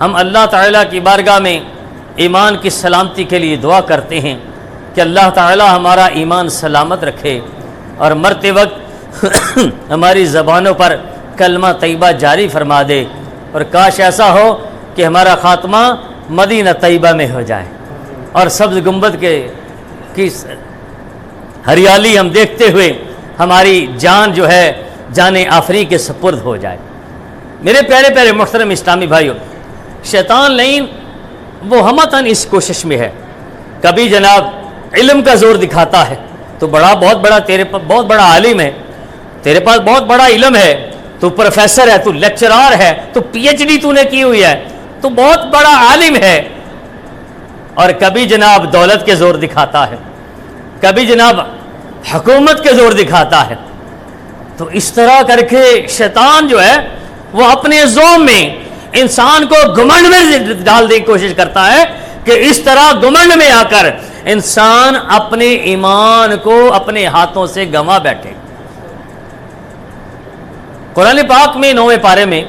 ہم اللہ تعالیٰ کی بارگاہ میں ایمان کی سلامتی کے لیے دعا کرتے ہیں کہ اللہ تعالیٰ ہمارا ایمان سلامت رکھے اور مرتے وقت ہماری زبانوں پر کلمہ طیبہ جاری فرما دے، اور کاش ایسا ہو کہ ہمارا خاتمہ مدینہ طیبہ میں ہو جائے اور سبز گنبد کی ہریالی ہم دیکھتے ہوئے ہماری جان جو ہے جان آفری کے سپرد ہو جائے۔ میرے پیارے پیارے محترم اسلامی بھائیوں، شیطان لعین وہ ہمتاً اس کوشش میں ہے، کبھی جناب علم کا زور دکھاتا ہے، تو بہت بڑا تیرے پاس بہت بڑا عالم ہے، تیرے پاس بہت بڑا علم ہے، تو پروفیسر ہے، تو لیکچرار ہے، تو پی ایچ ڈی تو نے کی ہوئی ہے، تو بہت بڑا عالم ہے۔ اور کبھی جناب دولت کے زور دکھاتا ہے، کبھی جناب حکومت کے زور دکھاتا ہے۔ تو اس طرح کر کے شیطان جو ہے وہ اپنے زوم میں انسان کو گھمنڈ میں ڈالنے کی کوشش کرتا ہے کہ اس طرح گھمنڈ میں آ کر انسان اپنے ایمان کو اپنے ہاتھوں سے گنوا بیٹھے۔ قرآن پاک میں 9ویں پارے میں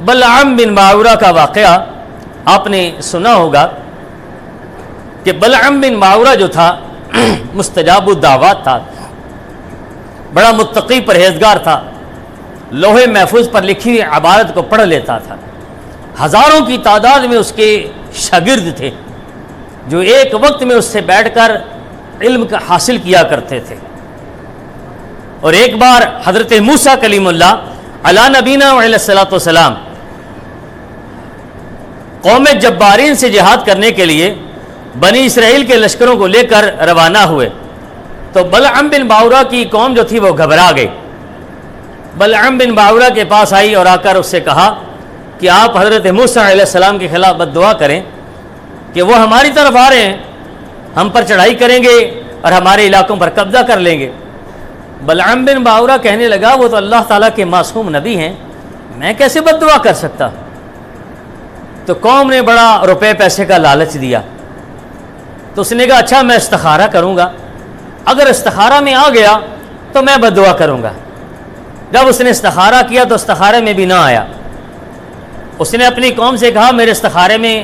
بلعام بن باورہ کا واقعہ آپ نے سنا ہوگا کہ بلعام بن باورہ جو تھا مستجاب الدعوات تھا، بڑا متقی پرہیزگار تھا، لوح محفوظ پر لکھی ہوئی عبارت کو پڑھ لیتا تھا، ہزاروں کی تعداد میں اس کے شاگرد تھے جو ایک وقت میں اس سے بیٹھ کر علم کا حاصل کیا کرتے تھے۔ اور ایک بار حضرت موسیٰ کلیم اللہ علی نبینا علیہ الصلوۃ والسلام قوم جبارین سے جہاد کرنے کے لیے بنی اسرائیل کے لشکروں کو لے کر روانہ ہوئے، تو بلعام بن باورہ کی قوم جو تھی وہ گھبرا گئی۔ بلعام بن باورہ کے پاس آئی اور آ کر اس سے کہا کہ آپ حضرت موسیٰ علیہ السلام کے خلاف بد دعا کریں کہ وہ ہماری طرف آ رہے ہیں، ہم پر چڑھائی کریں گے اور ہمارے علاقوں پر قبضہ کر لیں گے۔ بلعام بن باورہ کہنے لگا وہ تو اللہ تعالیٰ کے معصوم نبی ہیں، میں کیسے بد دعا کر سکتا؟ تو قوم نے بڑا روپے پیسے کا لالچ دیا، تو اس نے کہا اچھا میں استخارہ کروں گا، اگر استخارہ میں آ گیا تو میں بد دعا کروں گا۔ جب اس نے استخارہ کیا تو استخارے میں بھی نہ آیا، اس نے اپنی قوم سے کہا میرے استخارے میں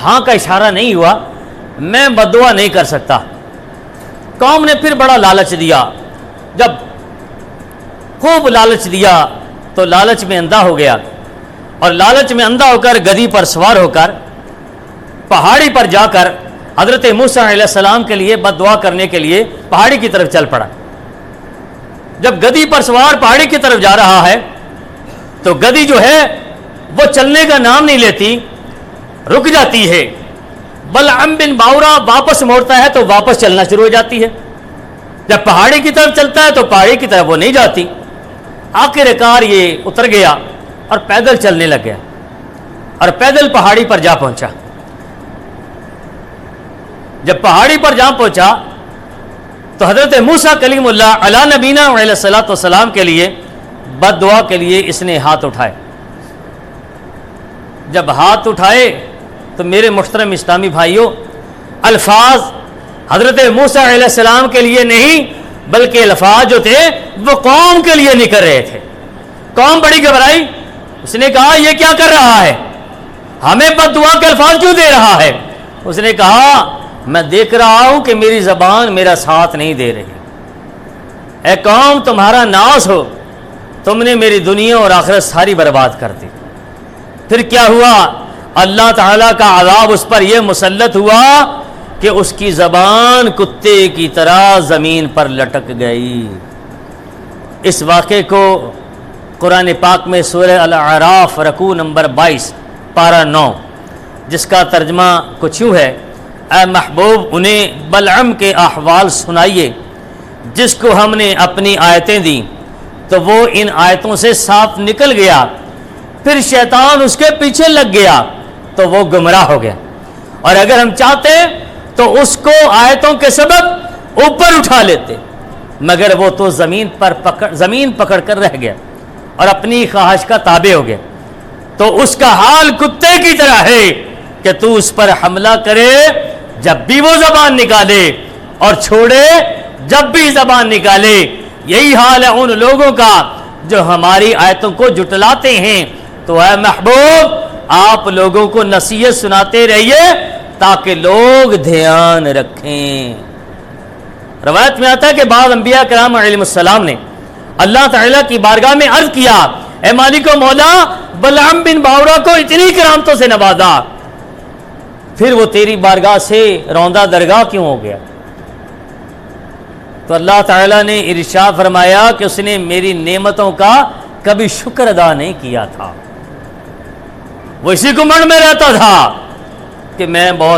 ہاں کا اشارہ نہیں ہوا، میں بد دعا نہیں کر سکتا۔ قوم نے پھر بڑا لالچ دیا، جب خوب لالچ دیا تو لالچ میں اندھا ہو گیا، اور لالچ میں اندھا ہو کر گدھی پر سوار ہو کر پہاڑی پر جا کر حضرت موسیٰ علیہ السلام کے لیے بد دعا کرنے کے لیے پہاڑی کی طرف چل پڑا۔ جب گدھی پر سوار پہاڑی کی طرف جا رہا ہے تو گدھی جو ہے وہ چلنے کا نام نہیں لیتی، رک جاتی ہے۔ بلعام بن باورہ واپس موڑتا ہے تو واپس چلنا شروع ہو جاتی ہے، جب پہاڑی کی طرف چلتا ہے تو پہاڑی کی طرف وہ نہیں جاتی۔ آخر کار یہ اتر گیا اور پیدل چلنے لگ گیا، اور پیدل پہاڑی پر جا پہنچا۔ جب پہاڑی پر جا پہنچا تو حضرت موسیٰ کلیم اللہ علی نبینا علیہ الصلوۃ والسلام کے لیے بد دعا کے لیے اس نے ہاتھ اٹھائے۔ جب ہاتھ اٹھائے تو میرے محترم اسلامی بھائیوں، الفاظ حضرت موسیٰ علیہ السلام کے لیے نہیں بلکہ الفاظ جو تھے وہ قوم کے لیے نکل رہے تھے۔ قوم بڑی گھبرائی، اس نے کہا یہ کیا کر رہا ہے، ہمیں بد دعا کے الفاظ کیوں دے رہا ہے؟ اس نے کہا میں دیکھ رہا ہوں کہ میری زبان میرا ساتھ نہیں دے رہی۔ اے قوم تمہارا ناس ہو، تم نے میری دنیا اور آخرت ساری برباد کر دی۔ پھر کیا ہوا؟ اللہ تعالیٰ کا عذاب اس پر یہ مسلط ہوا کہ اس کی زبان کتے کی طرح زمین پر لٹک گئی۔ اس واقعے کو قرآن پاک میں سورہ الاعراف رکوع نمبر 22 پارہ 9 جس کا ترجمہ کچھ یوں ہے، اے محبوب انہیں بلعام کے احوال سنائیے جس کو ہم نے اپنی آیتیں دیں تو وہ ان آیتوں سے صاف نکل گیا، پھر شیطان اس کے پیچھے لگ گیا تو وہ گمراہ ہو گیا، اور اگر ہم چاہتے تو اس کو آیتوں کے سبب اوپر اٹھا لیتے، مگر وہ تو زمین پکڑ کر رہ گیا اور اپنی خواہش کا تابع ہو گیا۔ تو اس کا حال کتے کی طرح ہے کہ تو اس پر حملہ کرے جب بھی وہ زبان نکالے اور چھوڑے جب بھی زبان نکالے۔ یہی حال ہے ان لوگوں کا جو ہماری آیتوں کو جھٹلاتے ہیں۔ تو اے محبوب آپ لوگوں کو نصیحت سناتے رہیے تاکہ لوگ دھیان رکھیں۔ روایت میں آتا ہے کہ بعض انبیاء کرام علیہ السلام نے اللہ تعالیٰ کی بارگاہ میں عرض کیا، اے مالک و مولا، بلعام بن باورا کو اتنی کرامتوں سے نوازا، پھر وہ تیری بارگاہ سے روندہ درگاہ کیوں ہو گیا؟ تو اللہ تعالیٰ نے ارشاد فرمایا کہ اس نے میری نعمتوں کا کبھی شکر ادا نہیں کیا تھا، وہ اسی گمنڈ میں رہتا تھا کہ میں بہت